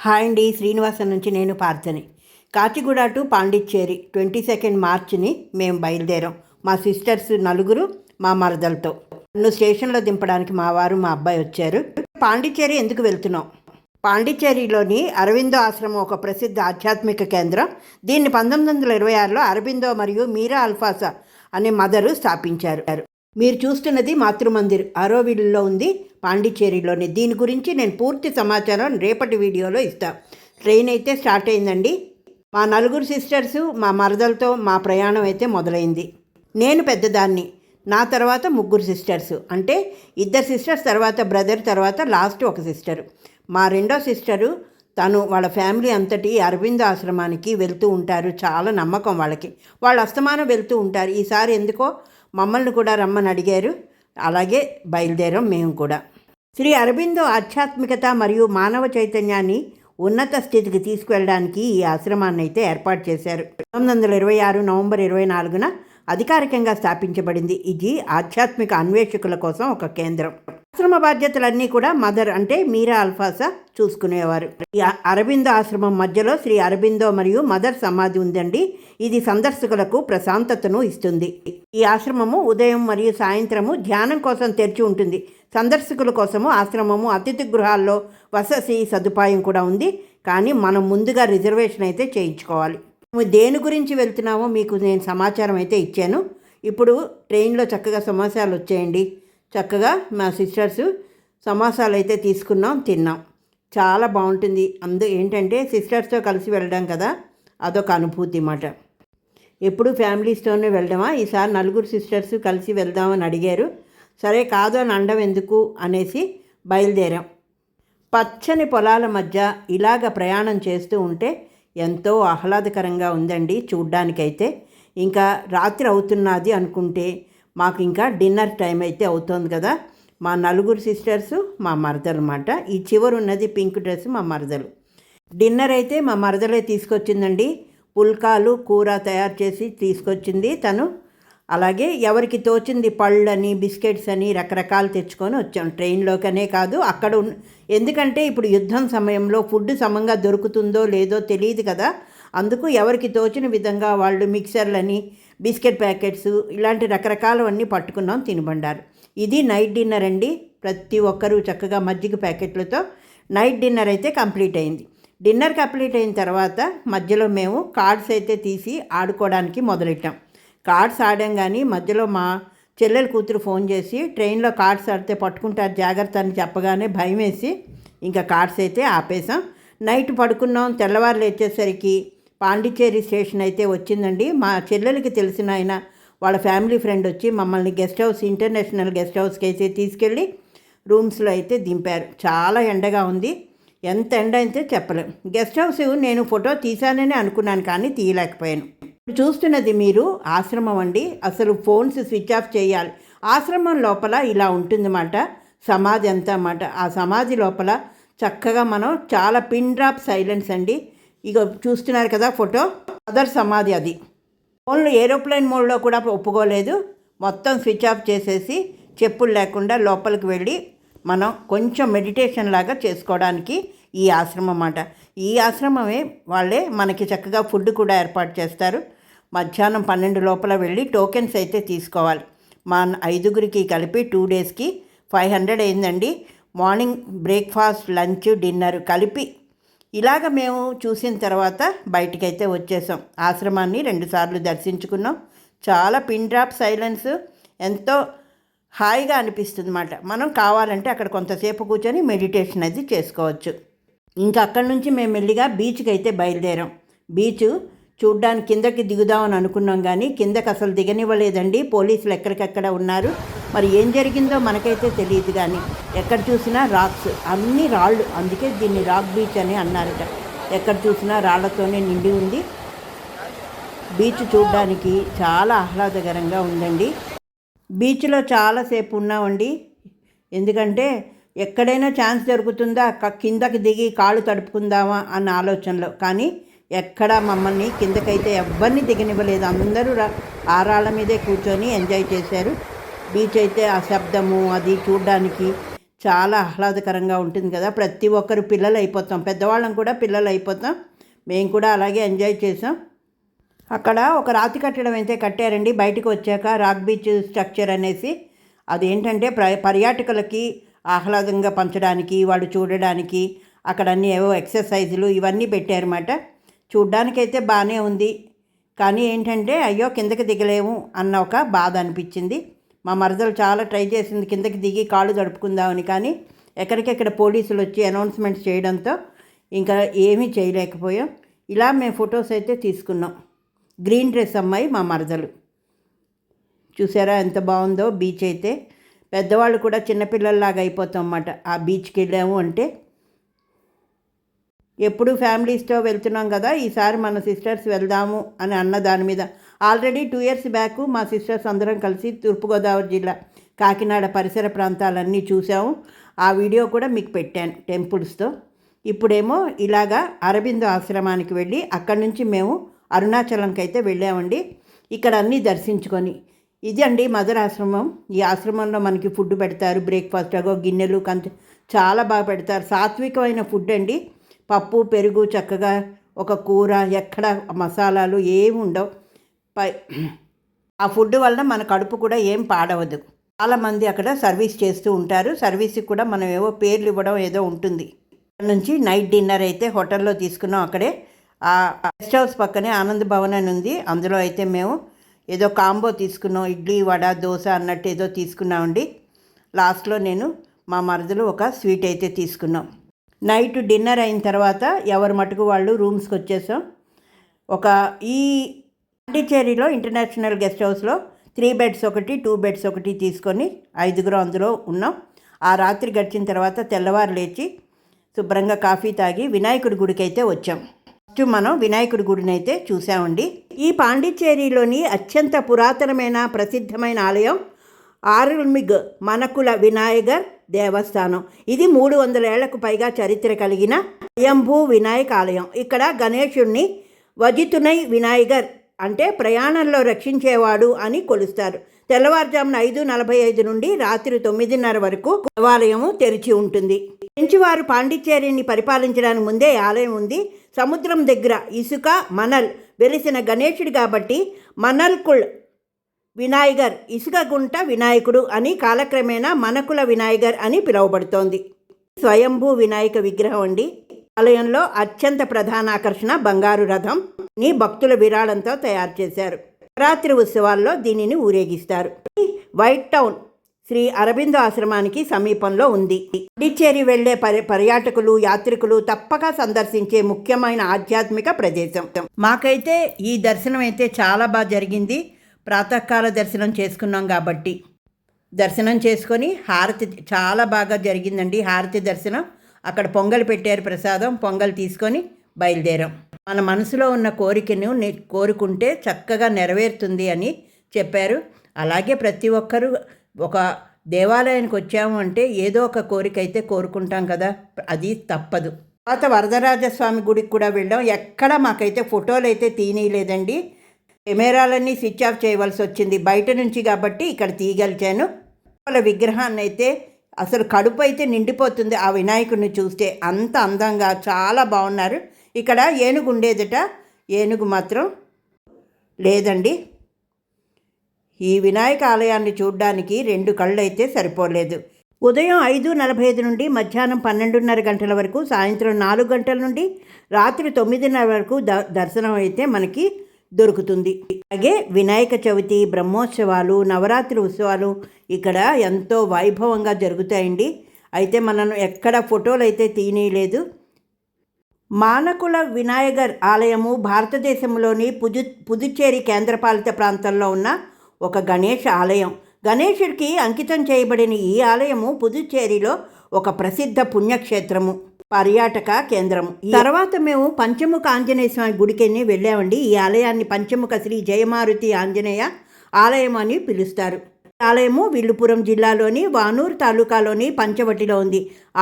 Hi అండి, శ్రీనివాసం నుంచి నేను పార్థని. కాచిగూడ టు పాండిచ్చేరి 22 మార్చిని మేము బయలుదేరాం. మా సిస్టర్స్ నలుగురు మా మరదలతో. నన్ను స్టేషన్లో దింపడానికి మా వారు మా అబ్బాయి వచ్చారు. పాండిచ్చేరి ఎందుకు వెళ్తున్నాం? పాండిచ్చేరిలోని అరవిందో ఆశ్రమం ఒక ప్రసిద్ధ ఆధ్యాత్మిక కేంద్రం. దీన్ని 1926లో అరబిందో మరియు మీరా అల్ఫాసా అనే మదరు స్థాపించారు. మీరు చూస్తున్నది మాతృమందిర్ ఆరోవిల్లో ఉంది, పాండిచ్చేరిలోని. దీని గురించి నేను పూర్తి సమాచారం రేపటి వీడియోలో ఇస్తాను. ట్రైన్ అయితే స్టార్ట్ అయిందండి. మా నలుగురు సిస్టర్సు మా మరదలతో మా ప్రయాణం అయితే మొదలైంది. నేను పెద్దదాన్ని, నా తర్వాత ముగ్గురు సిస్టర్సు, అంటే 2 సిస్టర్స్, తర్వాత బ్రదర్, తర్వాత లాస్ట్ ఒక సిస్టరు. మా రెండో సిస్టరు తను వాళ్ళ ఫ్యామిలీ అంతటి అరవింద ఆశ్రమానికి వెళ్తూ ఉంటారు. చాలా నమ్మకం వాళ్ళకి. వాళ్ళు అస్తమానం వెళ్తూ ఉంటారు. ఈసారి ఎందుకో మమ్మల్ని కూడా రమ్మని అడిగారు. అలాగే బయలుదేరాం మేము కూడా. శ్రీ అరబిందో ఆధ్యాత్మికత మరియు మానవ చైతన్యాన్ని ఉన్నత స్థితికి తీసుకువెళ్ళడానికి ఈ ఆశ్రమాన్ని అయితే ఏర్పాటు చేశారు. 1926 నవంబర్ 24న అధికారికంగా స్థాపించబడింది. ఇది ఆధ్యాత్మిక అన్వేషకుల కోసం ఒక కేంద్రం. ఆశ్రమ బాధ్యతలన్నీ కూడా మదర్ అంటే మీరా అల్ఫాసా చూసుకునేవారు. ఈ అరబిందో ఆశ్రమం మధ్యలో శ్రీ అరబిందో మరియు మదర్ సమాధి ఉందండి. ఇది సందర్శకులకు ప్రశాంతతను ఇస్తుంది. ఈ ఆశ్రమము ఉదయం మరియు సాయంత్రము ధ్యానం కోసం తెరిచి ఉంటుంది. సందర్శకుల కోసము ఆశ్రమము అతిథి గృహాల్లో వసతి సదుపాయం కూడా ఉంది. కానీ మనం ముందుగా రిజర్వేషన్ అయితే చేయించుకోవాలి. దేని గురించి వెళ్తున్నామో మీకు నేను సమాచారం అయితే ఇచ్చాను. ఇప్పుడు ట్రైన్లో చక్కగా సమోసాలు వచ్చేయండి. చక్కగా మా సిస్టర్స్ సమోసాలు అయితే తీసుకున్నాం, తిన్నాం. చాలా బాగుంటుంది. ఏంటంటే సిస్టర్స్తో కలిసి వెళ్ళడం కదా, అదొక అనుభూతి మాట. ఎప్పుడు ఫ్యామిలీస్తోనే వెళ్ళడమా, ఈసారి నలుగురు సిస్టర్స్ కలిసి వెళ్దామని అడిగారు. సరే, కాదు అని అండం ఎందుకు అనేసి బయలుదేరాం. పచ్చని పొలాల మధ్య ఇలాగ ప్రయాణం చేస్తూ ఉంటే ఎంతో ఆహ్లాదకరంగా ఉందండి చూడ్డానికైతే. ఇంకా రాత్రి అవుతున్నది అనుకుంటే మాకు ఇంకా డిన్నర్ టైం అయితే అవుతోంది కదా. మా నలుగురు సిస్టర్సు మా మరదలు అన్నమాట. ఈ చివరు ఉన్నది పింక్ డ్రెస్ మా మరదలు. డిన్నర్ అయితే మా మరదలే తీసుకొచ్చిందండి. పుల్కాలు కూర తయారు చేసి తీసుకొచ్చింది తను. అలాగే ఎవరికి తోచింది పళ్ళని బిస్కెట్స్ అని రకరకాలు తెచ్చుకొని వచ్చాం. ట్రైన్లోకనే కాదు, అక్కడ ఎందుకంటే ఇప్పుడు యుద్ధం సమయంలో ఫుడ్ సమంగా దొరుకుతుందో లేదో తెలియదు కదా. అందుకు ఎవరికి తోచిన విధంగా వాళ్ళు మిక్సర్లని, బిస్కెట్ ప్యాకెట్స్, ఇలాంటి రకరకాలవన్నీ పట్టుకున్నాం తినబండారు. ఇది నైట్ డిన్నర్ అండి. ప్రతి ఒక్కరూ చక్కగా మజ్జిగ ప్యాకెట్లతో నైట్ డిన్నర్ అయితే కంప్లీట్ అయింది. డిన్నర్ కంప్లీట్ అయిన తర్వాత మధ్యలో మేము కార్డ్స్ అయితే తీసి ఆడుకోవడానికి మొదలెట్టాం. కార్డ్స్ ఆడాం, కానీ మధ్యలో మా చెల్లెలు కూతురు ఫోన్ చేసి ట్రైన్లో కార్డ్స్ ఆడితే పట్టుకుంటారు జాగ్రత్త అని చెప్పగానే భయం వేసి ఇంకా కార్డ్స్ అయితే ఆపేసాం. నైట్ పడుకున్నాం. తెల్లవారు లేచేసరికి పాండిచ్చేరి స్టేషన్ అయితే వచ్చిందండి. మా చెల్లెలకి తెలిసిన ఆయన వాళ్ళ ఫ్యామిలీ ఫ్రెండ్ వచ్చి మమ్మల్ని గెస్ట్ హౌస్, ఇంటర్నేషనల్ గెస్ట్ హౌస్కి అయితే తీసుకెళ్ళి రూమ్స్లో అయితే దింపారు. చాలా ఎండగా ఉంది. ఎంత ఎండ అయితే చెప్పలేం. గెస్ట్ హౌస్ నేను ఫోటో తీశానని అనుకున్నాను, కానీ తీయలేకపోయాను. చూస్తున్నది మీరు ఆశ్రమం అండి. అసలు ఫోన్స్ స్విచ్ ఆఫ్ చేయాలి. ఆశ్రమం లోపల ఇలా ఉంటుందన్నమాట. సమాధి అంతా అన్నమాట. ఆ సమాధి లోపల చక్కగా మనం చాలా పిన్ డ్రాప్ సైలెన్స్ అండి. ఇక చూస్తున్నారు కదా ఫోటో, మదర్ సమాధి అది. ఫోన్లు ఏరోప్లేన్ మోడ్లో కూడా ఒప్పుకోలేదు. మొత్తం స్విచ్ ఆఫ్ చేసేసి చెప్పులు లేకుండా లోపలికి వెళ్ళి మనం కొంచెం మెడిటేషన్ లాగా చేసుకోవడానికి ఈ ఆశ్రమం అన్నమాట. ఈ ఆశ్రమమే వాళ్ళే మనకి చక్కగా ఫుడ్ కూడా ఏర్పాటు చేస్తారు. మధ్యాహ్నం 12 లోపల వెళ్ళి టోకెన్స్ అయితే తీసుకోవాలి. మా 5గురికి కలిపి 2 డేస్కి 500 అయిందండి. మార్నింగ్ బ్రేక్ఫాస్ట్, లంచ్, డిన్నర్ కలిపి. ఇలాగ మేము చూసిన తర్వాత బయటికైతే వచ్చేసాం. ఆశ్రమాన్ని 2 సార్లు దర్శించుకున్నాం. చాలా పిన్ డ్రాప్ సైలెన్స్, ఎంతో హాయిగా అనిపిస్తుంది అన్నమాట. మనం కావాలంటే అక్కడ కొంతసేపు కూర్చొని మెడిటేషన్ అది చేసుకోవచ్చు. ఇంకా అక్కడి నుంచి మేము మెల్లిగా బీచ్కి అయితే బయలుదేరాం. బీచ్ చూడ్డానికి కిందకి దిగుదామని అనుకున్నాం, కానీ కిందకి అసలు దిగనివ్వలేదండి. పోలీసులు ఎక్కడికెక్కడ ఉన్నారు. మరి ఏం జరిగిందో మనకైతే తెలియదు, కానీ ఎక్కడ చూసినా రాక్స్, అన్ని రాళ్ళు. అందుకే దీన్ని రాక్ బీచ్ అని అన్నారట. ఎక్కడ చూసినా రాళ్లతోనే నిండి ఉంది. బీచ్ చూడ్డానికి చాలా ఆహ్లాదకరంగా ఉందండి. బీచ్లో చాలాసేపు ఉన్నామండి. ఎందుకంటే ఎక్కడైనా ఛాన్స్ దొరుకుతుందా కిందకి దిగి కాళ్ళు తడుపుకుందామా అన్న ఆలోచనలో, కానీ ఎక్కడా మమ్మల్ని కిందకైతే ఎవ్వరిని దిగనివ్వలేదు. అందరూ ఆరాళ్ళ మీదే కూర్చొని ఎంజాయ్ చేశారు. బీచ్ అయితే ఆ శబ్దము అది చూడ్డానికి చాలా ఆహ్లాదకరంగా ఉంటుంది కదా. ప్రతి ఒక్కరు పిల్లలు అయిపోతాం, పెద్దవాళ్ళం కూడా పిల్లలు అయిపోతాం. మేము కూడా అలాగే ఎంజాయ్ చేసాం. అక్కడ ఒక రాతి కట్టడం అయితే కట్టారండి బయటకు వచ్చాక, రాక్ బీచ్ స్ట్రక్చర్ అనేసి. అదేంటంటే పర్యాటకులకి ఆహ్లాదంగా పంచడానికి, వాళ్ళు చూడడానికి అక్కడ అన్నీ ఏవో ఎక్సర్సైజులు ఇవన్నీ పెట్టారన్నమాట. చూడ్డానికైతే బాగానే ఉంది, కానీ ఏంటంటే అయ్యో కిందకి దిగలేము అన్న ఒక బాధ అనిపించింది. మా మరదలు చాలా ట్రై చేసింది కిందకి దిగి కాళ్ళు తడుపుకుందామని, కానీ ఎక్కడికెక్కడ పోలీసులు వచ్చి అనౌన్స్మెంట్స్ చేయడంతో ఇంకా ఏమీ చేయలేకపోయాం. ఇలా మేము ఫొటోస్ అయితే తీసుకున్నాం. గ్రీన్ డ్రెస్ అమ్మాయి మా మరదలు. చూసారా ఎంత బాగుందో బీచ్ అయితే. పెద్దవాళ్ళు కూడా చిన్నపిల్లల్లాగా అయిపోతాం అన్నమాట ఆ బీచ్కి వెళ్ళాము అంటే. ఎప్పుడు ఫ్యామిలీస్తో వెళ్తున్నాం కదా, ఈసారి మన సిస్టర్స్ వెళ్దాము అని అన్న దాని మీద ఆల్రెడీ 2 years బ్యాక్ మా సిస్టర్స్ అందరం కలిసి తూర్పుగోదావరి జిల్లా కాకినాడ పరిసర ప్రాంతాలన్నీ చూసాము. ఆ వీడియో కూడా మీకు పెట్టాను టెంపుల్స్తో. ఇప్పుడేమో ఇలాగా అరబిందో ఆశ్రమానికి వెళ్ళి అక్కడి నుంచి మేము అరుణాచలంకి అయితే వెళ్ళామండి. ఇక్కడ అన్నీ దర్శించుకొని, ఇది అండి మదర్ ఆశ్రమం. ఈ ఆశ్రమంలో మనకి ఫుడ్ పెడతారు, బ్రేక్ఫాస్ట్ అగో గిన్నెలు చాలా బాగా పెడతారు. సాత్వికమైన ఫుడ్ అండి. పప్పు పెరుగు చక్కగా, ఒక కూర, ఎక్కడ మసాలాలు ఏమి ఉండవు. ఆ ఫుడ్ వలన మన కడుపు కూడా ఏం పాడవదు. చాలామంది అక్కడ సర్వీస్ చేస్తూ ఉంటారు. సర్వీస్కి కూడా మనం ఏవో పేర్లు ఇవ్వడం ఏదో ఉంటుంది. అక్కడ నుంచి నైట్ డిన్నర్ అయితే హోటల్లో తీసుకున్నాం. అక్కడే ఆ గెస్ట్ హౌస్ పక్కనే ఆనంద్ భవన్ అని ఉంది, అందులో అయితే మేము ఏదో కాంబో తీసుకున్నాం. ఇడ్లీ వడ దోశ అన్నట్టు ఏదో తీసుకున్నామండి. లాస్ట్లో నేను మా మరదలు ఒక స్వీట్ అయితే తీసుకున్నాం. నైట్ డిన్నర్ అయిన తర్వాత ఎవరి మటుకు వాళ్ళు రూమ్స్కి వచ్చేసాం. ఈ పాండిచ్చేరిలో ఇంటర్నేషనల్ గెస్ట్ హౌస్లో 3 beds ఒకటి, 2 beds ఒకటి తీసుకొని 5 అందులో ఉన్నాం. ఆ రాత్రి గడిచిన తర్వాత తెల్లవారు లేచి శుభ్రంగా కాఫీ తాగి వినాయకుడి గుడికి అయితే వచ్చాం. ఫస్ట్ మనం వినాయకుడి గుడిని అయితే చూసామండి. ఈ పాండిచ్చేరిలోని అత్యంత పురాతనమైన ప్రసిద్ధమైన ఆలయం ఆరుల్మిగ్ మనకుల వినాయగర్ దేవస్థానం. ఇది 300 ఏళ్లకు పైగా చరిత్ర కలిగిన స్వయంభూ వినాయక ఆలయం. ఇక్కడ గణేశుణ్ణి వజితునై వినాయగర్ అంటే ప్రయాణంలో రక్షించేవాడు అని కొలుస్తారు. తెల్లవారుజామున 5:45 నుండి రాత్రి 9:30 వరకు దేవాలయము తెరిచి ఉంటుంది. ఫ్రెంచి వారు పాండిచ్చేరిని పరిపాలించడానికి ముందే ఆలయం ఉంది. సముద్రం దగ్గర ఇసుక మనల్ వెలిసిన గణేశుడు కాబట్టి మనల్కుల్ వినాయగర్, ఇసుక గుంట వినాయకుడు అని కాలక్రమేణా మనకుల వినాయగర్ అని పిలువబడుతోంది. స్వయంభూ వినాయక విగ్రహం అండి. ఆలయంలో అత్యంత ప్రధాన ఆకర్షణ బంగారు రథం ని భక్తుల విరాళంతో తయారు చేశారు. నవరాత్రి ఉత్సవాల్లో దీనిని ఊరేగిస్తారు. వైట్ టౌన్ శ్రీ అరబిందో ఆశ్రమానికి సమీపంలో ఉంది. పాండిచ్చేరి వెళ్లే పర్యాటకులు యాత్రికులు తప్పక సందర్శించే ముఖ్యమైన ఆధ్యాత్మిక ప్రదేశం. మాకైతే ఈ దర్శనం అయితే చాలా బాగా జరిగింది. ప్రాతకాల దర్శనం చేసుకున్నాం కాబట్టి దర్శనం చేసుకొని హారతి చాలా బాగా జరిగిందండి. హారతి దర్శనం, అక్కడ పొంగల్ పెట్టారు, ప్రసాదం, పొంగల్ తీసుకొని బయలుదేరాం. మన మనసులో ఉన్న కోరికను కోరుకుంటే చక్కగా నెరవేరుతుంది అని చెప్పారు. అలాగే ప్రతి ఒక్కరూ ఒక దేవాలయానికి వచ్చాము అంటే ఏదో ఒక కోరిక అయితే కోరుకుంటాం కదా, అది తప్పదు. తర్వాత వరదరాజస్వామి గుడికి కూడా వెళ్ళాం. ఎక్కడ మాకైతే ఫోటోలు అయితే తీయలేదండి. కెమెరాలన్నీ స్విచ్ ఆఫ్ చేయవలసి వచ్చింది బయట నుంచి, కాబట్టి ఇక్కడ తీయగలిచాను. వాళ్ళ విగ్రహాన్ని అయితే అసలు కడుపు అయితే నిండిపోతుంది ఆ వినాయకుడిని చూస్తే, అంత అందంగా చాలా బాగున్నారు. ఇక్కడ ఏనుగు ఉండేదట, ఏనుగు మాత్రం లేదండి. ఈ వినాయక ఆలయాన్ని చూడడానికి 2 కళ్ళు అయితే సరిపోలేదు. ఉదయం 5:45 నుండి మధ్యాహ్నం 12:30 గంటల వరకు, సాయంత్రం 4 గంటల నుండి రాత్రి 9:30 వరకు దర్శనం అయితే మనకి దొరుకుతుంది. అలాగే వినాయక చవితి, బ్రహ్మోత్సవాలు, నవరాత్రి ఉత్సవాలు ఇక్కడ ఎంతో వైభవంగా జరుగుతాయండి. అయితే మనం ఎక్కడ ఫోటోలు అయితే తీయలేదు. మానకుల వినాయగర్ ఆలయము భారతదేశంలోని పుదుచ్చేరి కేంద్రపాలిత ప్రాంతంలో ఉన్న ఒక గణేష ఆలయం. గణేశుడికి అంకితం చేయబడిన ఈ ఆలయము పుదుచ్చేరిలో ఒక ప్రసిద్ధ పుణ్యక్షేత్రము, పర్యాటక కేంద్రము. తర్వాత మేము పంచముఖ ఆంజనేయ స్వామి గుడికి వెళ్ళామండి. ఈ ఆలయాన్ని పంచముఖ శ్రీ జయమారుతి ఆంజనేయ ఆలయం అని పిలుస్తారు. ఆలయము విల్లుపురం జిల్లాలోని వానూరు తాలూకాలోని పంచవటిలో ఉంది.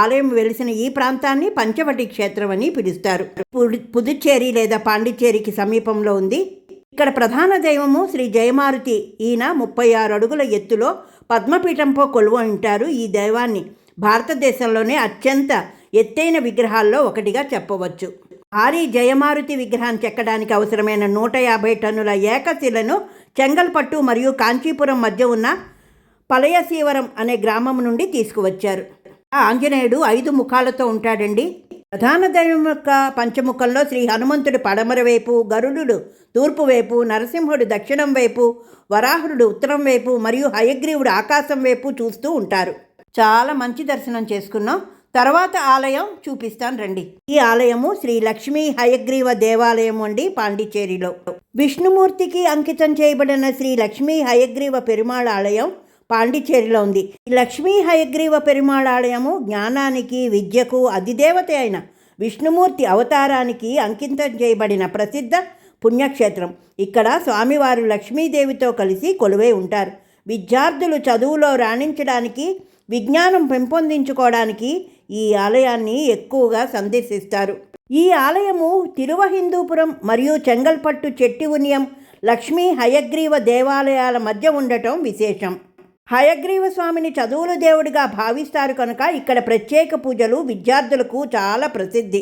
ఆలయం వెలిసిన ఈ ప్రాంతాన్ని పంచవటి క్షేత్రం అని పిలుస్తారు. పుదుచ్చేరి లేదా పాండిచ్చేరికి సమీపంలో ఉంది. ఇక్కడ ప్రధాన దైవము శ్రీ జయమారుతి. ఈయన 36 అడుగుల ఎత్తులో పద్మపీఠంపై కొలువు ఉంటారు. ఈ దైవాన్ని భారతదేశంలోనే అత్యంత ఎత్తైన విగ్రహాల్లో ఒకటిగా చెప్పవచ్చు. భారీ జయమారుతి విగ్రహాన్ని చెక్కడానికి అవసరమైన 150 టన్నుల ఏకశిలను చెంగల్పట్టు మరియు కాంచీపురం మధ్య ఉన్న పలయసీవరం అనే గ్రామం నుండి తీసుకువచ్చారు. ఆంజనేయుడు 5 ముఖాలతో ఉంటాడండి. ప్రధాన దైవం యొక్క పంచముఖంలో శ్రీ హనుమంతుడు పడమర వైపు, గరుడు తూర్పు వైపు, నరసింహుడు దక్షిణం వైపు, వరాహుడు ఉత్తరం వైపు మరియు హయగ్రీవుడు ఆకాశం వైపు చూస్తూ ఉంటారు. చాలా మంచి దర్శనం చేసుకున్నాం. తర్వాత ఆలయం చూపిస్తాను రండి. ఈ ఆలయము శ్రీ లక్ష్మీ హయగ్రీవ దేవాలయం అండి, పాండిచ్చేరిలో. విష్ణుమూర్తికి అంకితం చేయబడిన శ్రీ లక్ష్మీ హయగ్రీవ పెరుమాళ ఆలయం పాండిచ్చేరిలో ఉంది. ఈ లక్ష్మీ హయగ్రీవ పెరుమాళ ఆలయము జ్ఞానానికి, విద్యకు అధిదేవత అయిన విష్ణుమూర్తి అవతారానికి అంకితం చేయబడిన ప్రసిద్ధ పుణ్యక్షేత్రం. ఇక్కడ స్వామివారు లక్ష్మీదేవితో కలిసి కొలువై ఉంటారు. విద్యార్థులు చదువులో రాణించడానికి, విజ్ఞానం పెంపొందించుకోవడానికి ఈ ఆలయాన్ని ఎక్కువగా సందర్శిస్తారు. ఈ ఆలయము తిరువహిందూపురం మరియు చెంగల్పట్టు చెట్టివునియం లక్ష్మీ హయగ్రీవ దేవాలయాల మధ్య ఉండటం విశేషం. హయగ్రీవ స్వామిని చదువుల దేవుడిగా భావిస్తారు కనుక ఇక్కడ ప్రత్యేక పూజలు విద్యార్థులకు చాలా ప్రసిద్ధి.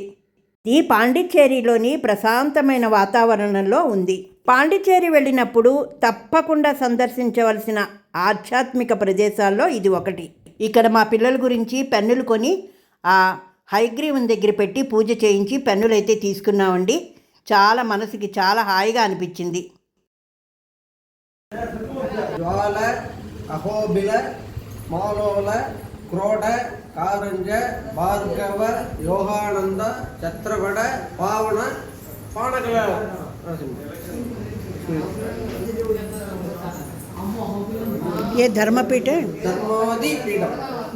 ఈ పాండిచ్చేరిలోని ప్రశాంతమైన వాతావరణంలో ఉంది. పాండిచ్చేరి వెళ్ళినప్పుడు తప్పకుండా సందర్శించవలసిన ఆధ్యాత్మిక ప్రదేశాల్లో ఇది ఒకటి. ఇక్కడ మా పిల్లల గురించి పెన్నులు కొని ఆ హయగ్రీవుని దగ్గర పెట్టి పూజ చేయించి పెన్నులైతే తీసుకున్నామండి. చాలా మనసుకి చాలా హాయిగా అనిపించింది. జ్వాల, అహోబిల, మాలోల, క్రోడ, కారంజ, భార్గవ, యోగానంద, చత్రవడ, పావన, పానకల. ఏ ధర్మపీఠం?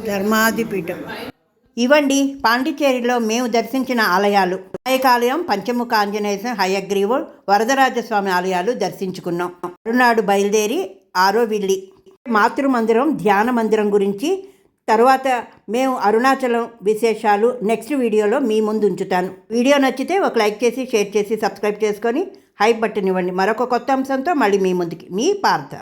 ధర్మాదిపీఠం. ఇవండి పాండిచ్చేరిలో మేము దర్శించిన ఆలయాలు. వినాయకాలయం, పంచముఖ ఆంజనేయ, హయగ్రీవు, వరదరాజస్వామి ఆలయాలు దర్శించుకున్నాం. మరునాడు బయలుదేరి ఆరోవిల్లి మాతృమందిరం, ధ్యాన మందిరం గురించి, తర్వాత మేము అరుణాచలం విశేషాలు నెక్స్ట్ వీడియోలో మీ ముందు ఉంచుతాను. వీడియో నచ్చితే ఒక లైక్ చేసి, షేర్ చేసి, సబ్స్క్రైబ్ చేసుకొని హైప్ బటన్ ఇవ్వండి. మరొక కొత్త అంశంతో మళ్ళీ మీ ముందుకి. మీ పార్థ.